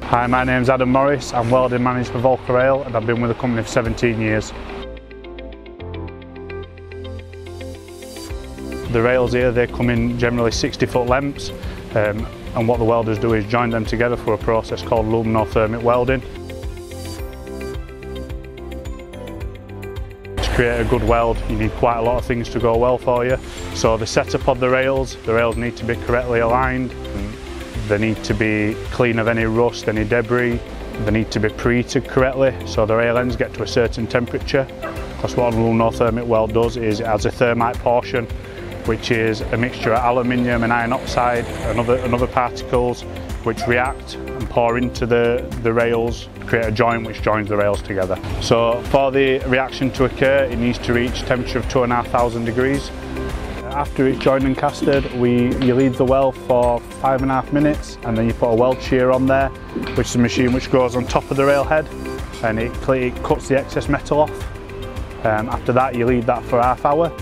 Hi, my name's Adam Morris. I'm welding manager for Volker Rail and I've been with the company for 17 years. The rails here, they come in generally 60-foot lengths, and what the welders do is join them together for a process called aluminothermic welding. To create a good weld, you need quite a lot of things to go well for you. So the setup of the rails need to be correctly aligned. They need to be clean of any rust, any debris. They need to be preheated correctly, so the rail ends get to a certain temperature. Because what an aluminothermic weld does is it adds a thermite portion, which is a mixture of aluminium and iron oxide and other particles which react and pour into the rails, create a joint which joins the rails together. So for the reaction to occur, it needs to reach a temperature of 2,500 degrees. After it's joined and casted, you leave the weld for 5.5 minutes and then you put a weld shear on there, which is a machine which goes on top of the rail head and it cuts the excess metal off. After that you leave that for half hour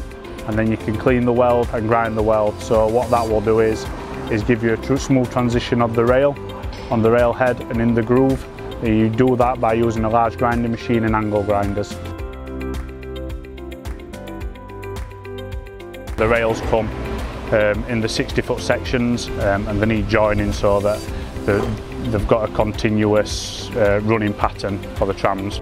and then you can clean the weld and grind the weld. So what that will do is give you a smooth transition of the rail on the rail head and in the groove. You do that by using a large grinding machine and angle grinders. The rails come in the 60-foot sections and they need joining so that they've got a continuous running pattern for the trams.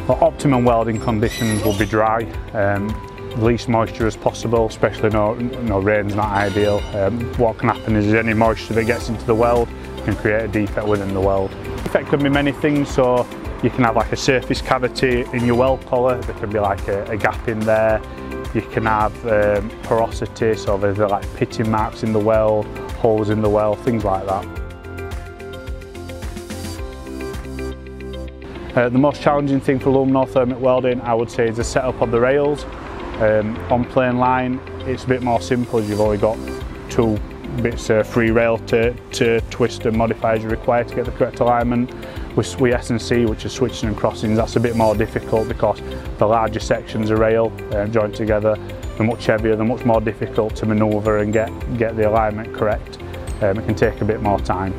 Well, optimum welding conditions will be dry, least moisture as possible, especially no rain's not ideal. What can happen is any moisture that gets into the weld can create a defect within the weld. Defect can be many things, so you can have like a surface cavity in your weld collar, there can be like a gap in there. You can have porosity, so there's like pitting marks in the weld, holes in the weld, things like that. The most challenging thing for aluminothermic welding, I would say, is the setup of the rails. On plain line, it's a bit more simple. You've only got 2 bits of free rail to twist and modify as you require to get the correct alignment. With S&C, which is switching and crossings, that's a bit more difficult because the larger sections of rail joined together, they're much heavier, they're much more difficult to manoeuvre and get the alignment correct. It can take a bit more time.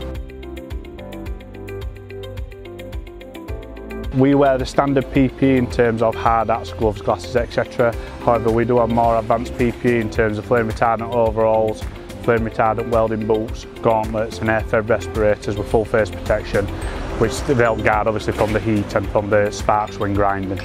We wear the standard PPE in terms of hard hats, gloves, glasses, etc. However, we do have more advanced PPE in terms of flame retardant overalls, flame retardant welding boots, gauntlets and air-fed respirators with full face protection, which they help guard obviously from the heat and from the sparks when grinding.